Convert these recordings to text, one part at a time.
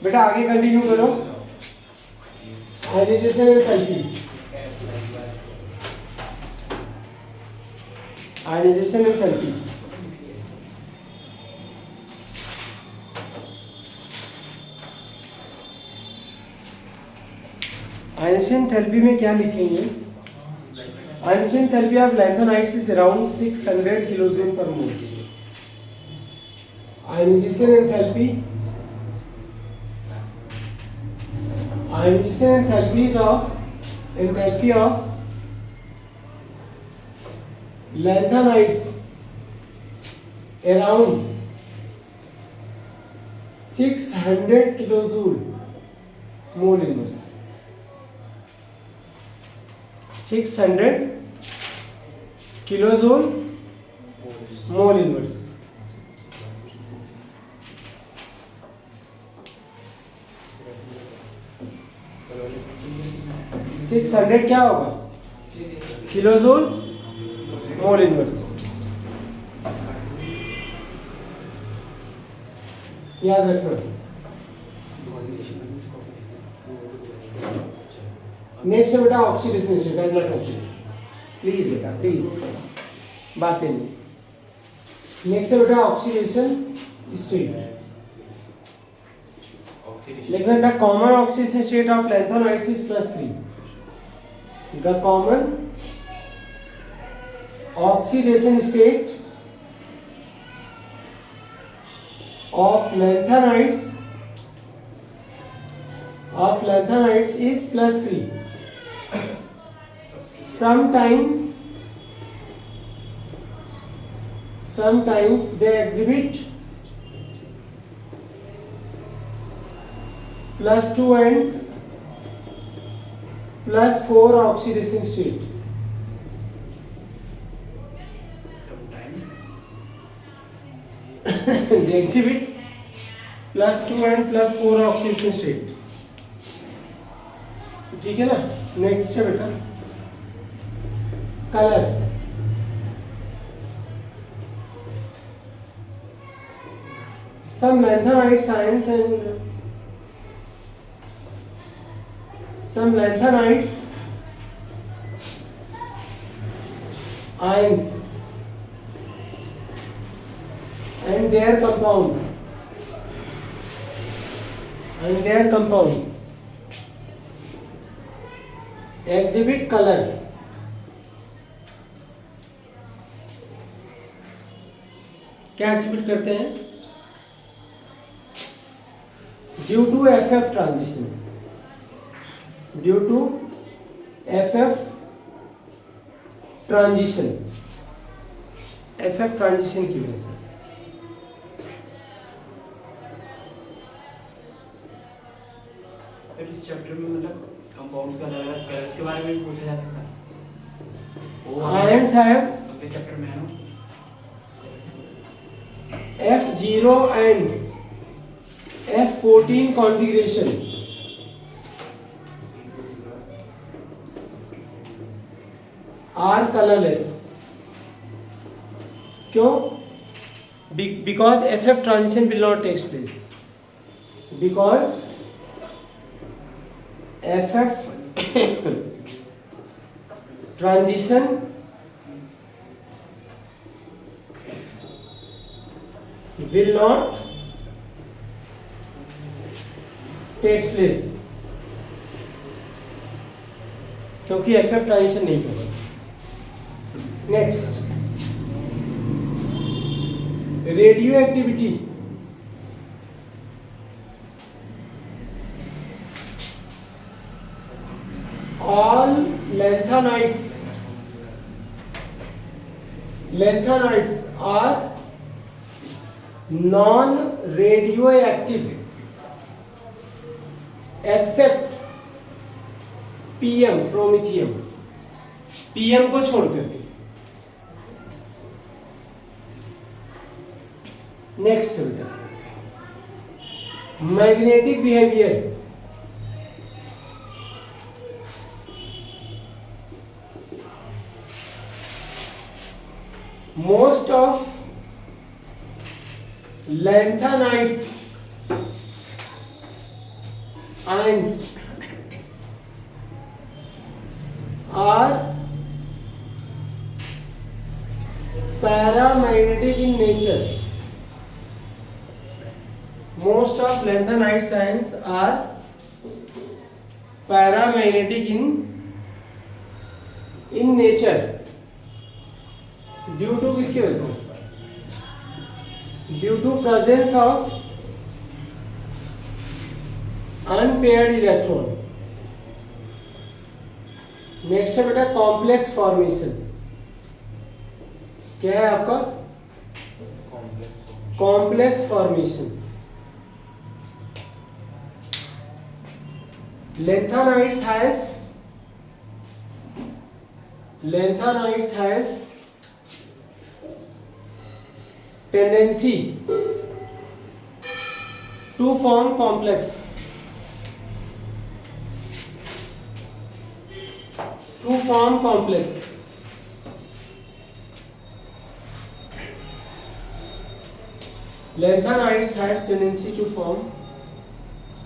बेटा आगे कंटिन्यू करो। Ionisation enthalpy, ionisation enthalpy. Ionisation enthalpy में क्या लिखेंगे? Ionisation enthalpy of lanthanides is around 600 kilojoule per mole. Ionisation enthalpy, ionisation enthalpy of lanthanides around 600 kilojoule mole inverse. 600 kilojoule mole inverse. Six hundred क्या होगा? Kilojoule mole inverse. याद रखना। Next है बेटा oxidation state. As not please बेटा please, बातें नहीं। Next है बेटा ऑक्सीडेशन स्टेट। लिखना the common oxidation state of lanthanides is +3। The common oxidation state of lanthanides is +3. Sometimes they exhibit +2 and +4 oxidation state. They exhibit +2 and +4 oxidation state. ठीक है ना? Next है बेटा colour. Some lanthanide ions and their compound exhibit color क्या activate करते हैं? Due to FF transition, due to FF transition, FF transition की वजह से। इस चैप्टर में मतलब कंपाउंड्स का अलग-अलग कलर्स के बारे में भी पूछा जा सकता है। आयंस है अगले चैप्टर में है ना F0 and F14 configuration are colorless. क्यों? Because FF transition will not take place. Because FF transition will not takes place, क्योंकि FF ट्रांजिशन नहीं होगा। Next radio activity. All lanthanides are non-radioactive except PM, प्रोमिथियम, PM को छोड़ करके। Next बेटा magnetic behaviour. Most of lanthanides ions are paramagnetic in nature. Most of lanthanide ions are paramagnetic in nature. Due to किसकी वजह से? Due to presence of unpaired electron. Next है बेटा complex formation. क्या है आपका? Complex formation. Lanthanides has tendency to form complex. Lanthanides has tendency to form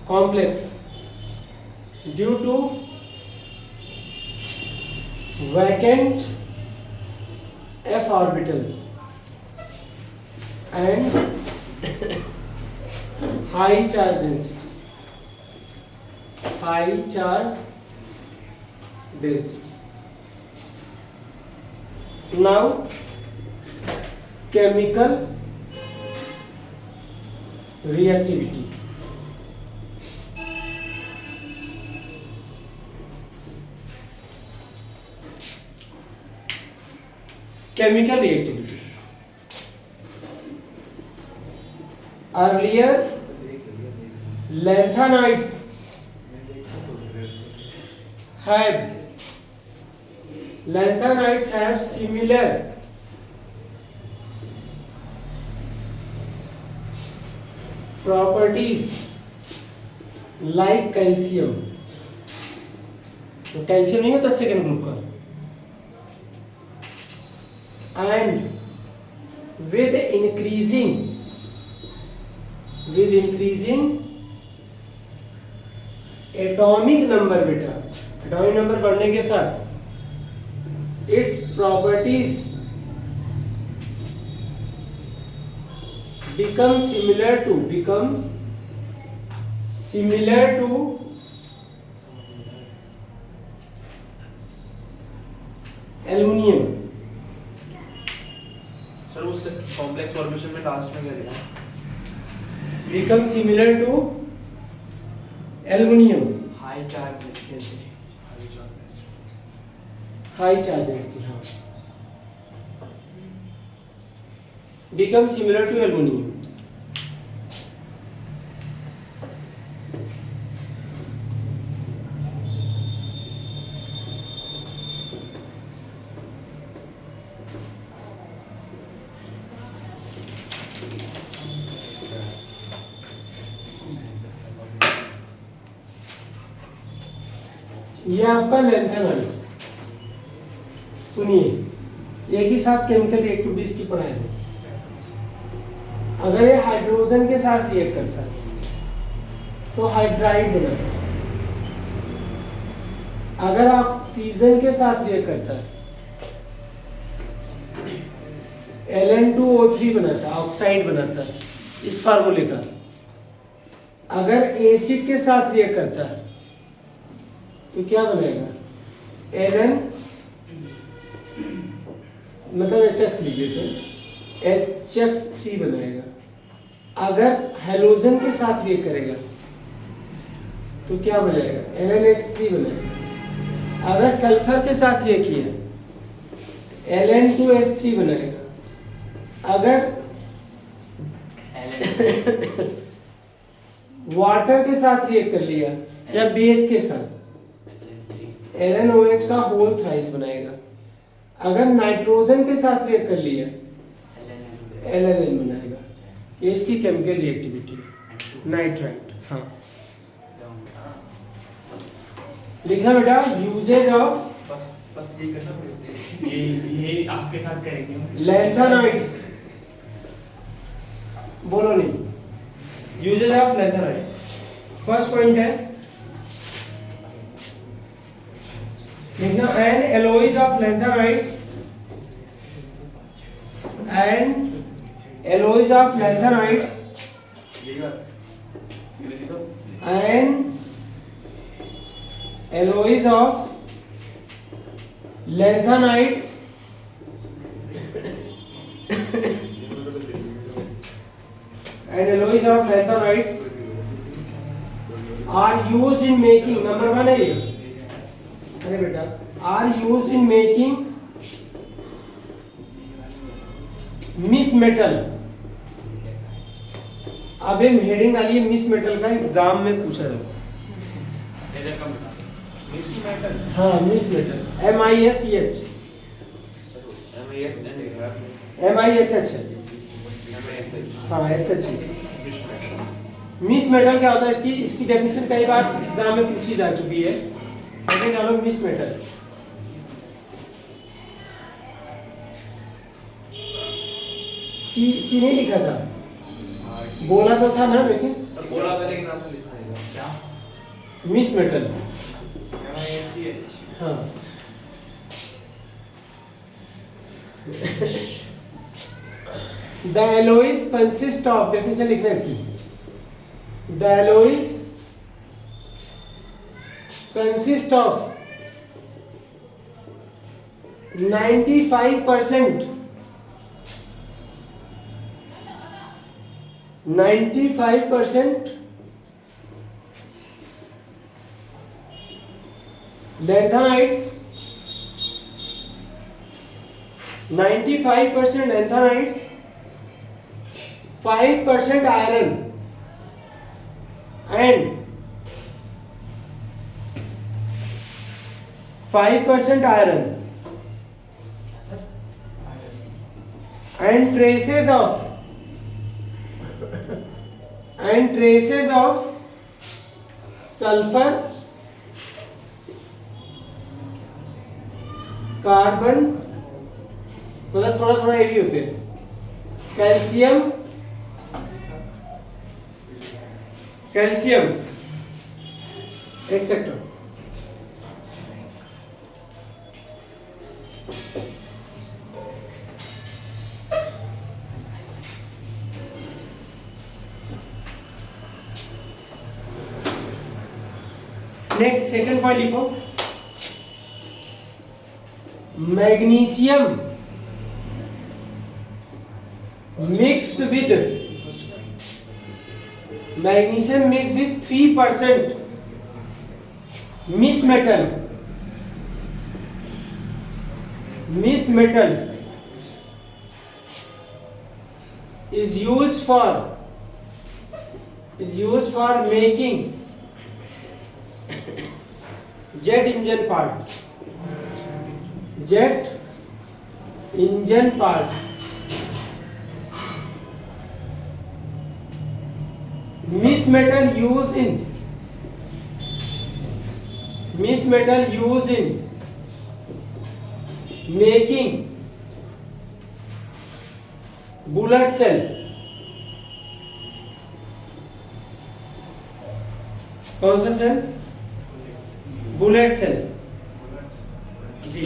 complex due to vacant f orbitals and high charge density. Now chemical reactivity. Earlier lanthanides have similar properties like calcium. तो calcium नहीं होता second group का. And with increasing atomic number बेटा, atomic number बढ़ने के साथ its properties becomes similar to aluminium. Sir उस complex formation में लास्ट में क्या लिखा? Become similar to aluminium. High charge density. High charge density. हाँ. Become similar to aluminium. ये आपका लैंथेनाइड्स. सुनिए, एक ही साथ केमिकल रिएक्टिविटीज की पढ़ाई है. अगर ये हाइड्रोजन के साथ रिएक्ट करता है तो हाइड्राइड बनाता है. अगर ऑक्सीजन के साथ रिएक्ट करता है Ln2O3 बनाता है, ऑक्साइड बनाता है इस फार्मूले का. अगर एसिड के साथ रिएक्ट करता है तो क्या बनेगा? Ln मतलब HX लिख देते हैं, HX3 बनाएगा. अगर हैलोजन के साथ रिएक्ट करेगा तो क्या बनेगा? LnH3 बनेगा. अगर सल्फर के साथ रिएक्ट किया Ln2H3 बनेगा. अगर वाटर के साथ रिएक्ट कर लिया या बेस के साथ LnOH का होल थ्राइस बनाएगा. अगर नाइट्रोजन के साथ रिएक्ट कर लिया LnN बनाएगा. ये इसकी केमिकल रिएक्टिविटी. नाइट्राइट. हाँ लिखना बेटा. यूजेज ऑफ बस ये करना पड़ेगा. ये आपके साथ करेंगे. लैंथेनाइड्स बोलो नहीं, usages of lanthanides. First point है लिखना in alloys of lanthanides, in alloys of lanthanides यही बात and alloys of lanthanides are used in making, number 1 है ये, अरे बेटा, are used in making misch metal. अब हम हेडिंग डालिए मिस मेटल का, एग्जाम में पूछा जाता है। इधर कम बता। मिस मेटल हाँ मिस मेटल, MISH, MISH है, हाँ SH है। मिस मेटल क्या होता है, इसकी डेफिनेशन कई बार एग्जाम में पूछी जा चुकी है। हेडिंग डालो मिस मेटल। सी नहीं लिखा था, बोला तो था ना, लेकिन बोला था लेकिन आपने लिखा नहीं था। क्या? मिस मेटल, MISH हाँ। The alloys consist of, definition लिखना है इसकी। The alloys consist of 95% 95% lanthanides, 95% lanthanides, 5% iron and 5% iron and traces of sulfur, carbon, मतलब थोड़ा थोड़ा ये भी होते हैं, calcium etcetera. Next second point लिखो, magnesium mixed with 3% misch metal is used for making jet engine parts, miss metal used in making bullet cell, कौन सा सेल, बुलेट सेल जी।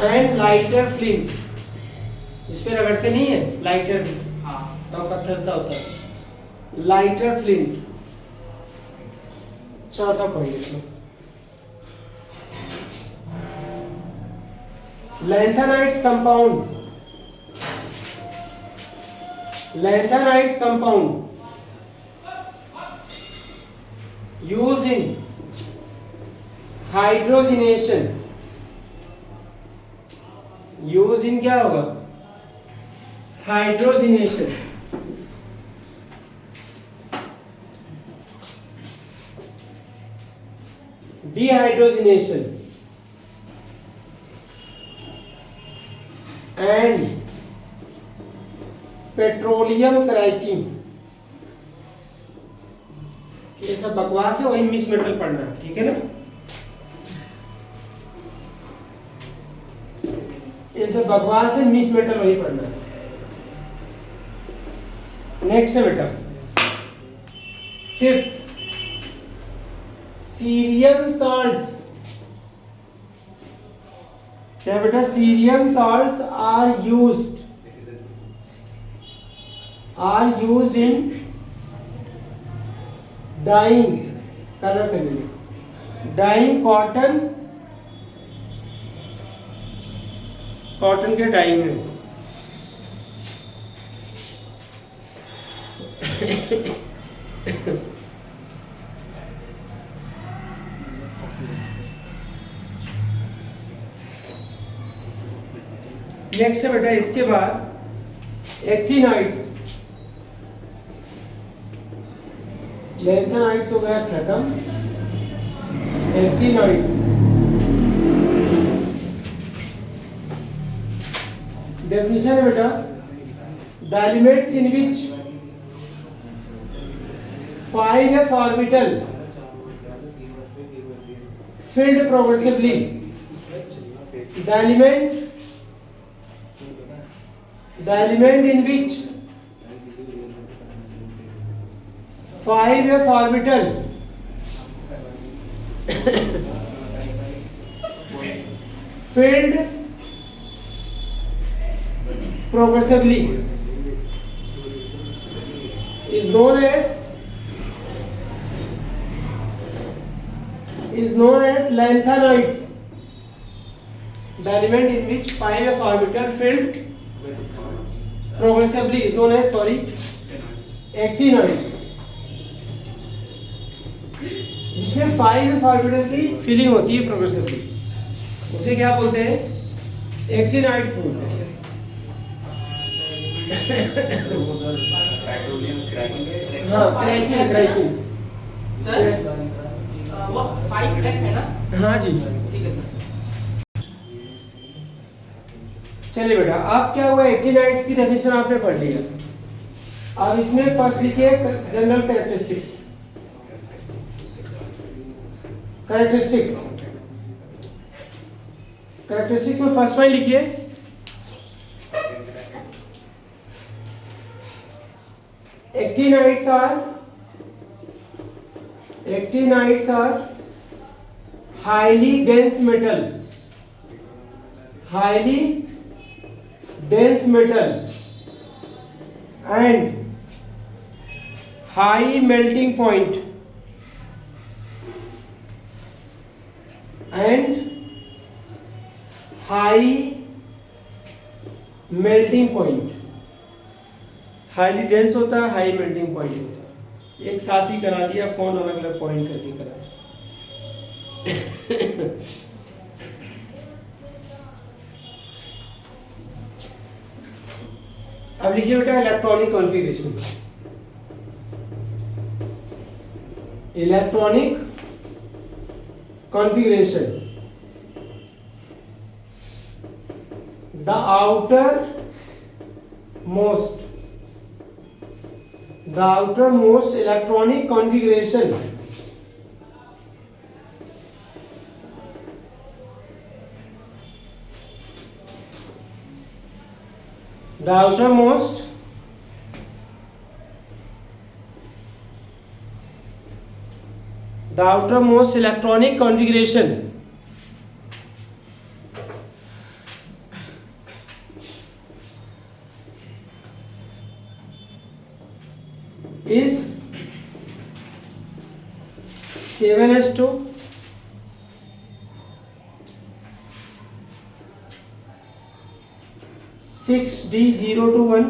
एंड लाइटर फ्लिंट, जिस पे रगड़ते नहीं है, लाइटर, हाँ और पत्थर सा होता है, लाइटर फ्लिंट। चौथा पॉइंट इसमें, lanthanides compound used in hydrogenation, use in क्या होगा, hydrogenation. Dehydrogenation and petroleum cracking. ये सब बकवास है, वही मिस मेटल पढ़ना, ठीक है ना। ये सब बकवास है, मिस मेटल वही पढ़ना है। नेक्स्ट है बेटा फिफ्थ, सीरियम सॉल्ट्स। क्या बेटा? Cerium salts are used in dyeing, colour करने में, डाइंग कॉटन के डाइंग में। नेक्स्ट है बेटा इसके बाद एक्टिनाइड्स। लैंथेनाइड्स हो गया खत्म, एक्टिनाइड्स। डेफिनेशन है बेटा, the elements in which 5f orbital filled progressively, the element in which 5f orbital filled progressively is known as lanthanoids. The element in which 5f orbital filled progressively is known as actinoids. जिसमें 5f orbital की filling होती है progressively, उसे क्या बोलते हैं? Actinides बोलते हैं। हाँ, क्रैकिंग। सर वो 5f है ना? हाँ जी, ठीक है सर। चलिए बेटा, अब क्या हुआ? एक्टिनाइड्स की डेफिनेशन आपने पढ़ लिया। अब इसमें फर्स्ट लिखिए जनरल कैरेक्टरिस्टिक्स। कैरेक्टरिस्टिक्स में फर्स्ट पॉइंट लिखिए actinides are highly dense metal and high melting point highly dense होता है, हाई मेल्टिंग पॉइंट होता है। एक साथ ही करा दिया, कौन अलग अलग पॉइंट करके करा। अब लिखिए बेटा electronic configuration. the outermost electronic configuration is 7s2 6d021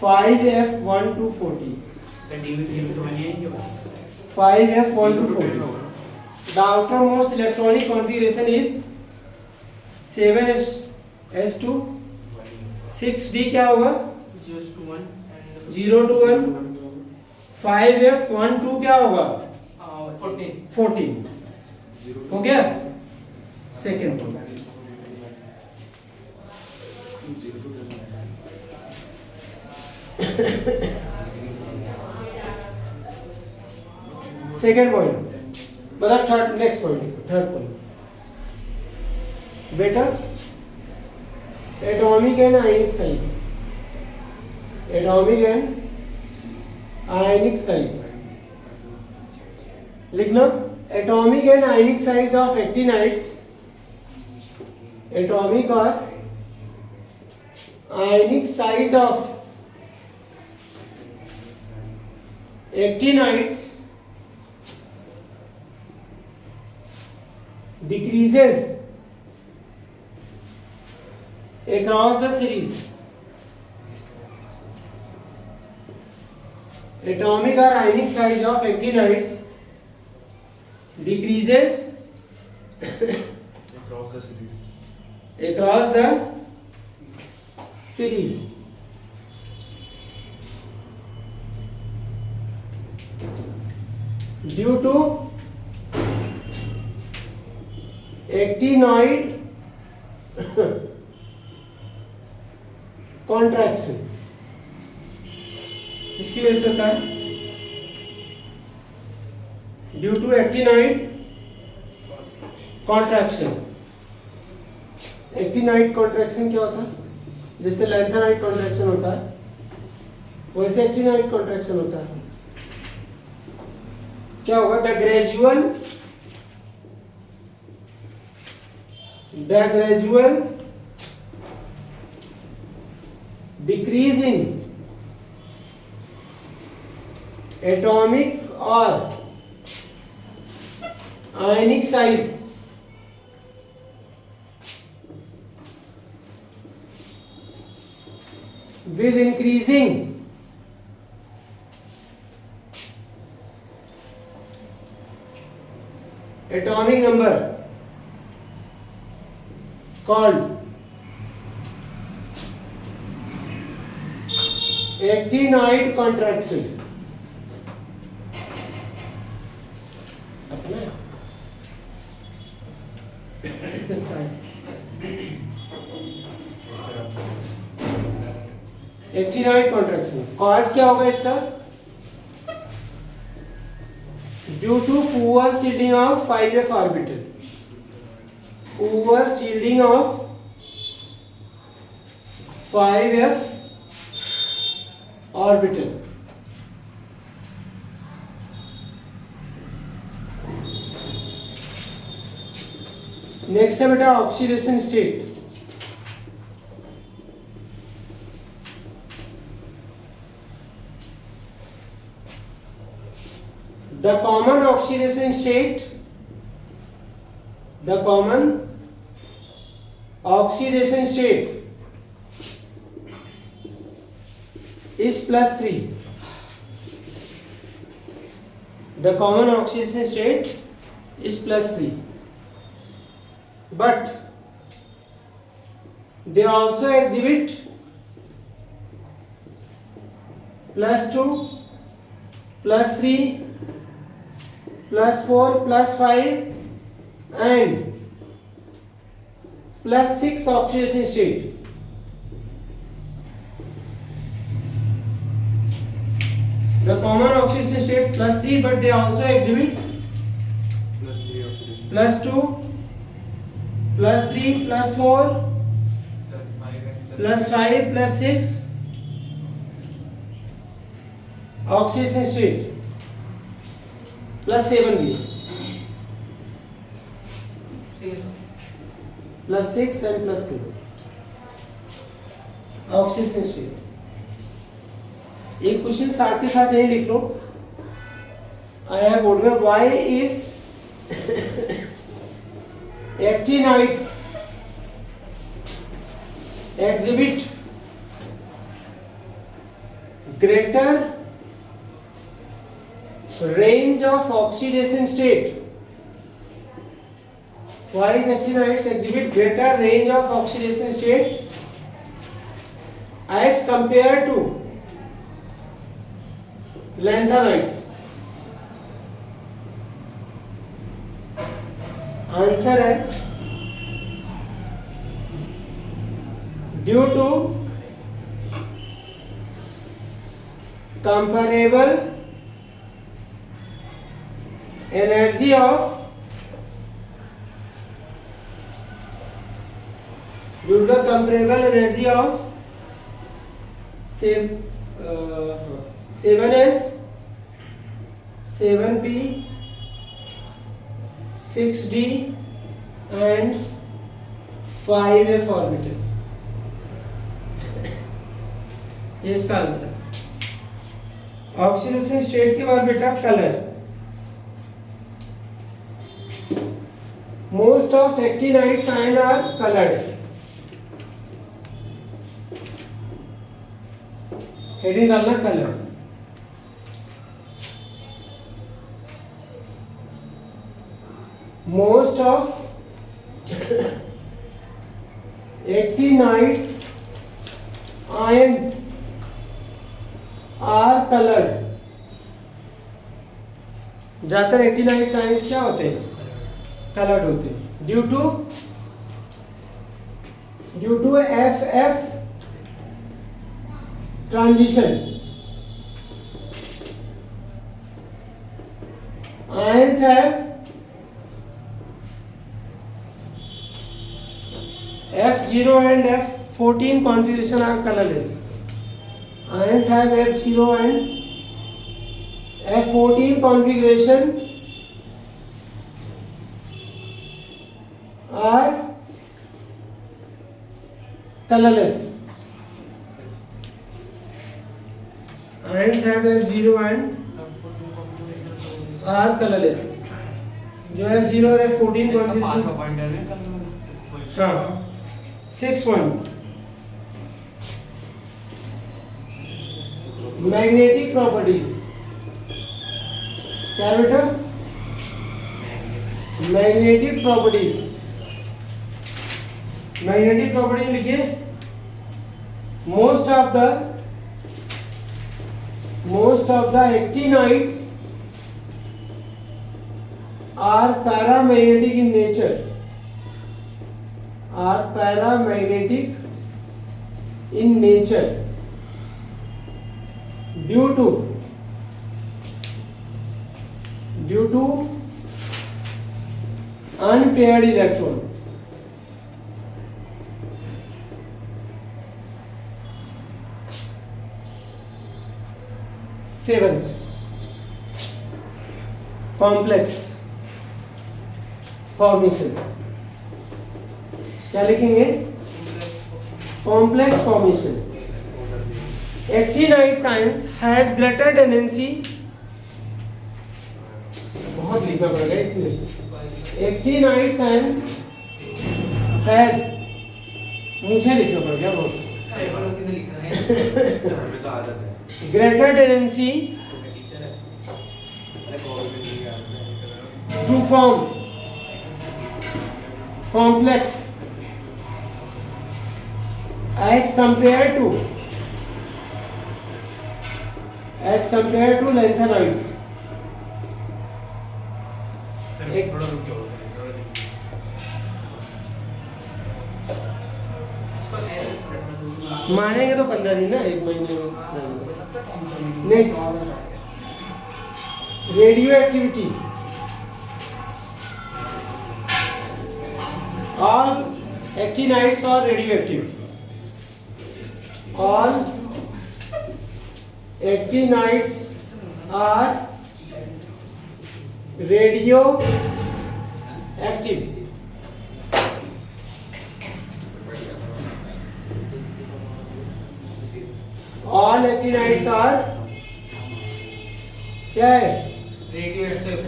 5f1240 sir डीवी से बनी है ये बस 5f1240। The outermost electronic configuration is 7s2 6d क्या होगा 0 to 1 5f12 क्या होगा 14 हो गया। सेकेंड पॉइंट मतलब third, next point third point बेटा atomic and ionic size, atomic and ionic size लिखना। Atomic and ionic size of actinides, atomic और ionic size of actinides decreases across the series. Atomic or ionic size of actinides decreases across the series. across the series. Due to actinoid contraction, इसकी वजह से होता है due to actinoid contraction. Actinoid contraction क्या होता है? जैसे lanthanide contraction होता है वैसे एक्टिनॉइड कॉन्ट्रैक्शन होता है। क्या होगा? The gradual decrease in atomic और ionic size with increasing atomic number called actinoid contraction. अपना एक्टिनॉइड कॉन्ट्रैक्शन कॉज क्या होगा इसका? Due to poor shielding of 5f orbital, poor shielding of 5f orbital. Next है बेटा oxidation state. The common oxidation state is +3. The common oxidation state is +3, but they also exhibit +2, +3, +4, +5 and +6 oxidation state. The common oxidation state +3, but they also exhibit +3 oxidation. +2, +3, +4, +5, +6 oxidation state. +7 भी +6 and +7 oxygen state. एक question साथ के साथ यही लिख लो। आया board में why is actinides exhibit greater range of oxidation state? Why is actinides exhibit greater range of oxidation state as compared to lanthanides? Answer है due to comparable energy of due to the comparable energy of 7s 7p 6d and 5f orbital. ये इसका answer. Oxidation state के बाद बेटा colour. Most of actinides ion are coloured. Heading डालना colour. Most of actinides ions are coloured. ज्यादातर actinides ions क्या होते हैं? कलर्ड होते हैं। Due to FF transition ions have F0 and F14 configuration are colorless. Ions have F0 and F14 configuration are colorless. Ions have F0 and are colorless. जो F0 और F14 configuration, हाँ 6 1 magnetic properties. क्या बेटा? Magnetic properties. Magnetic property लिखिए। Most of the actinides are paramagnetic in nature. Due to unpaired electron. Seventh, complex formation. क्या लिखेंगे? Complex formation. Actinide science has greater tendency, बहुत लिखना पड़ेगा इसमें। एक्टिनाइड साइंस हैज, मुझे लिखना पड़ेगा बहुत। Greater tendency to form complex as compared to lanthanoids. मानेंगे तो 15 दिन ना, 1 महीने में। Next, radio activity. All actinides are radioactive. All actinides are radioactive. All actinides are क्या है? Radioactive.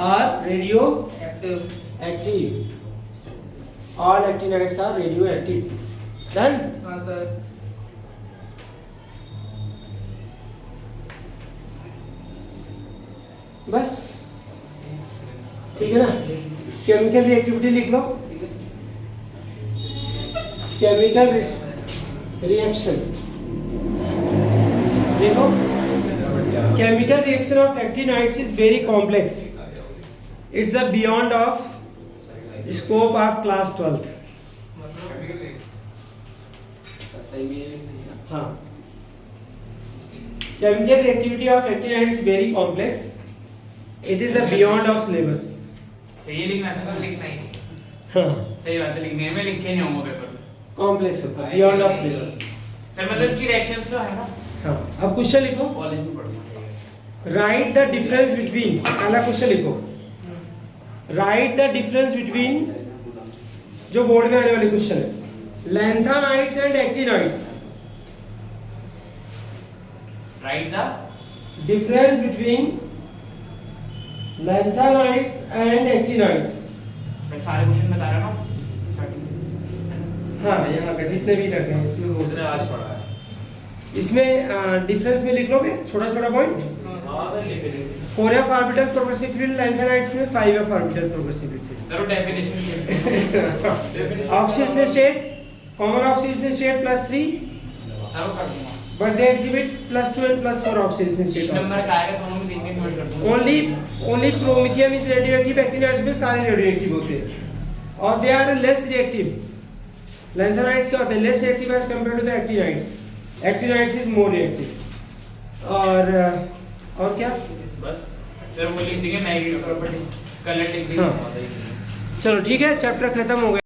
are radioactive. All actinides are radioactive. Done? हाँ sir. बस ठीक है ना। केमिकल रिएक्टिविटी लिख लो। केमिकल रिएक्शन देखो। Chemical reaction of actinides is very complex. It's the beyond of scope of class 12th. हाँ. Chemical reactivity of actinides is very complex. It is the beyond of syllabus. ये लिखना है sir, लिखना ही नहीं. हाँ सही बात है, लिखने में लिखे नहीं होंगे पेपर में। कॉम्प्लेक्स होता है बियॉन्ड ऑफ लेवल्स। सर मतलब इसकी रिएक्शंस तो है ना, हाँ अब क्वेश्चन लिखो। कॉलेज में पढ़ना। राइट द डिफरेंस बिटवीन, पहला क्वेश्चन लिखो, राइट द डिफरेंस बिटवीन, जो बोर्ड में आने वाले क्वेश्चन है, lanthanides and actinides. Right the difference between lanthanides and actinides. मैं सारे क्वेश्चन बता रहा हूँ स्टार्टिंग से। हाँ यहाँ का जितने भी रखे हैं इसमें हो उसने सकता आज है। पढ़ा है। इसमें डिफरेंस में लिख लोगे छोटा छोटा पॉइंट। हाँ सर लिख लेंगे। 4f orbital progressive field lanthanides में 5f ऑर्बिटल प्रोग्रेसिव फील्ड। जरूर definition oxygen state, common oxygen state +3, सब कर दूंगा। but they exhibit +2 and +4 oxidation state एक नंबर also. का आएगा दोनों में 3 नोट कर दूंगा। Only promethium is radioactive, actinides में सारे radioactive होते हैं और they are less reactive. Lanthanides क्या होते हैं? Less reactive as compared to the actinides. Actinides is more reactive. और क्या? बस सर वो लिख देंगे नेगेटिव प्रॉपर्टी, कलर लिख देंगे। हाँ। चलो ठीक है, चैप्टर खत्म हो गया।